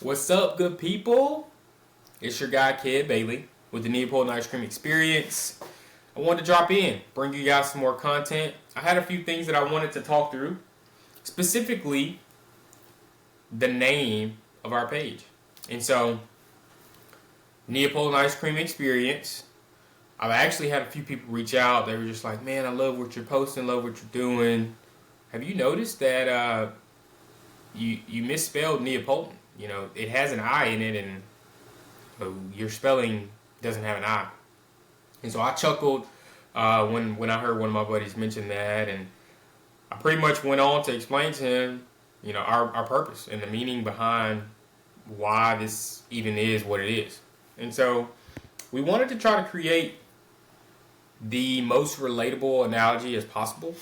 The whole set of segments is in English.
What's up, good people? It's your guy, Kid Bailey, with the Neapoltan Ice Cream Experience. I wanted to drop in, bring you guys some more content. I had a few things that I wanted to talk through, specifically the name of our page. And so, Neapoltan Ice Cream Experience. I've actually had a few people reach out. They were just like, man, I love what you're posting, love what you're doing. Have you noticed that you misspelled Neapolitan? You know, it has an I in it, and your spelling doesn't have an I. And so I chuckled when I heard one of my buddies mention that, and I pretty much went on to explain to him, you know, our purpose and the meaning behind why this even is what it is. And so we wanted to try to create the most relatable analogy as possible.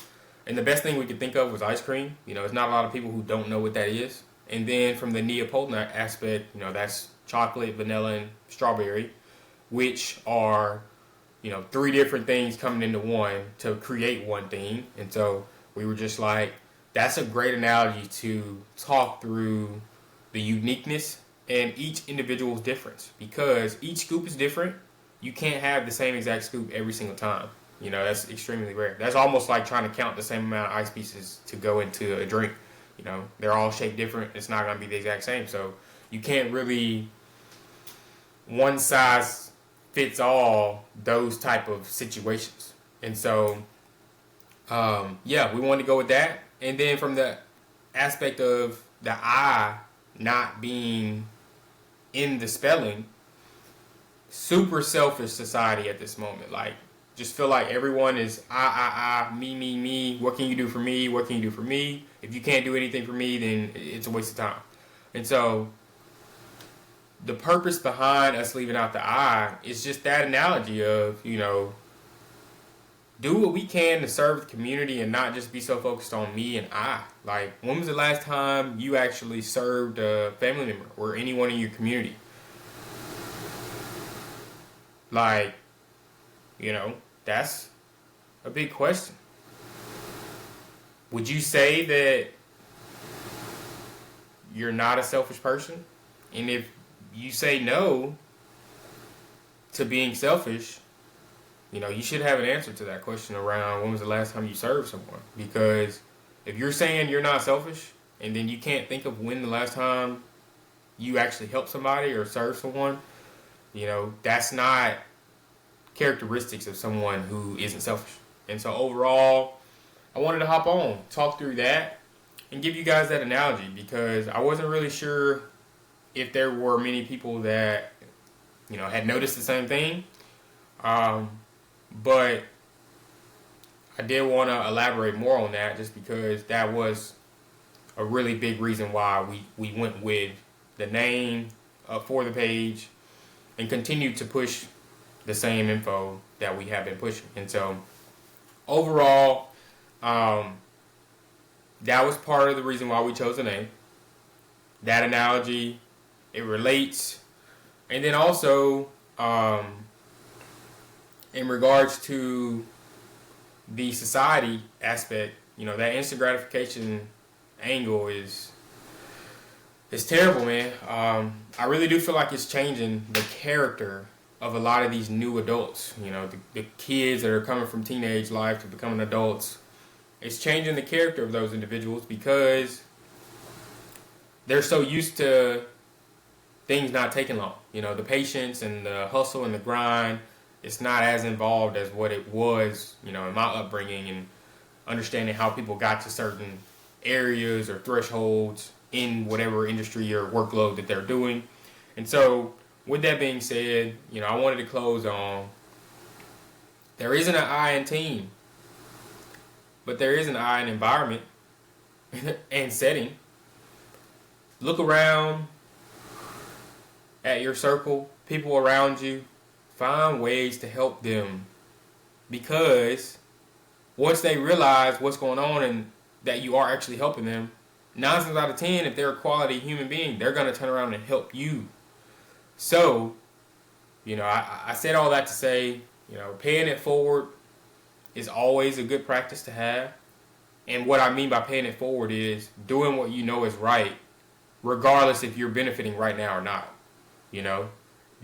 And the best thing we could think of was ice cream. You know, there's not a lot of people who don't know what that is. And then from the Neapolitan aspect, you know, that's chocolate, vanilla, and strawberry, which are, you know, three different things coming into one to create one thing. And so we were just like, that's a great analogy to talk through the uniqueness and each individual's difference, because each scoop is different. You can't have the same exact scoop every single time. You know, that's extremely rare. That's almost like trying to count the same amount of ice pieces to go into a drink. You know, they're all shaped different. It's not going to be the exact same. So you can't really one size fits all those type of situations. And so, we wanted to go with that. And then from the aspect of the I not being in the spelling, super selfish society at this moment. Like, just feel like everyone is I, me. What can you do for me? What can you do for me? If you can't do anything for me, then it's a waste of time. And so the purpose behind us leaving out the I is just that analogy of, you know, do what we can to serve the community and not just be so focused on me and I. Like, when was the last time you actually served a family member or anyone in your community? Like, you know, that's a big question. Would you say that you're not a selfish person? And if you say no to being selfish, you know, you should have an answer to that question around when was the last time you served someone. Because if you're saying you're not selfish and then you can't think of when the last time you actually helped somebody or served someone, you know, that's not characteristics of someone who isn't selfish. And so overall, I wanted to hop on, talk through that, and give you guys that analogy, because I wasn't really sure if there were many people that, you know, had noticed the same thing. But I did want to elaborate more on that, just because that was a really big reason why we went with the name for the page and continued to push the same info that we have been pushing. And so overall, that was part of the reason why we chose the name. That analogy, it relates. And then also, in regards to the society aspect, you know, that instant gratification angle is terrible, man. I really do feel like it's changing the character of a lot of these new adults. You know, the kids that are coming from teenage life to becoming adults. It's changing the character of those individuals because they're so used to things not taking long. You know, the patience and the hustle and the grind, it's not as involved as what it was, you know, in my upbringing, and understanding how people got to certain areas or thresholds in whatever industry or workload that they're doing. And so, with that being said, you know, I wanted to close on, there isn't an I in team, but there is an I in environment and setting. Look around at your circle, people around you, find ways to help them, because once they realize what's going on and that you are actually helping them, 9 times out of 10, if they're a quality human being, they're going to turn around and help you. So, you know, I said all that to say, you know, paying it forward is always a good practice to have. And what I mean by paying it forward is doing what you know is right regardless if you're benefiting right now or not. You know,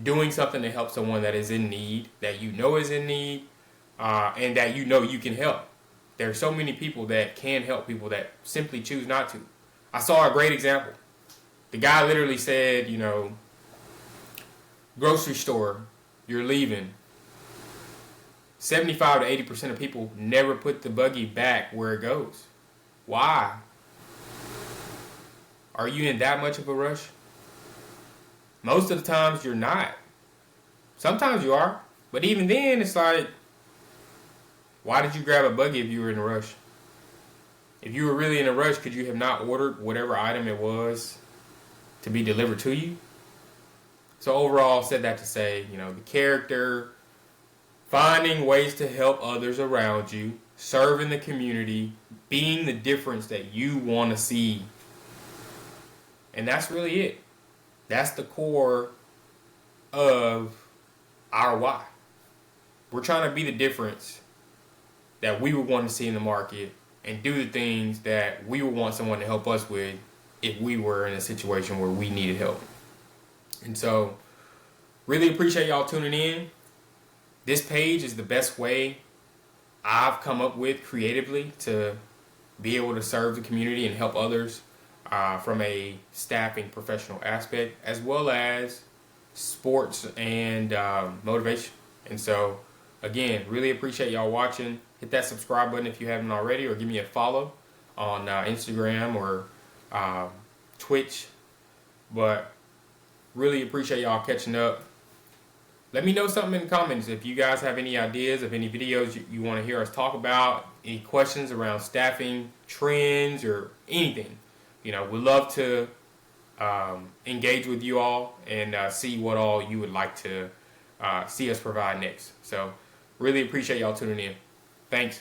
doing something to help someone that is in need, that you know is in need, and that you know you can help. There are so many people that can help people that simply choose not to. I saw a great example. The guy literally said, you know, grocery store, you're leaving. 75 to 80% of people never put the buggy back where it goes. Why? Are you in that much of a rush? Most of the times you're not. Sometimes you are. But even then, it's like, why did you grab a buggy if you were in a rush? If you were really in a rush, could you have not ordered whatever item it was to be delivered to you? So overall, said that to say, you know, the character, finding ways to help others around you, serving the community, being the difference that you want to see. And that's really it. That's the core of our why. We're trying to be the difference that we would want to see in the market and do the things that we would want someone to help us with if we were in a situation where we needed help. And so, really appreciate y'all tuning in. This page is the best way I've come up with creatively to be able to serve the community and help others from a staffing professional aspect, as well as sports and motivation. And so, again, really appreciate y'all watching. Hit that subscribe button if you haven't already, or give me a follow on Instagram or Twitch. But really appreciate y'all catching up. Let me know something in the comments if you guys have any ideas of any videos you want to hear us talk about, any questions around staffing trends or anything. You know, we'd love to engage with you all and see what all you would like to see us provide next. So really appreciate y'all tuning in. Thanks.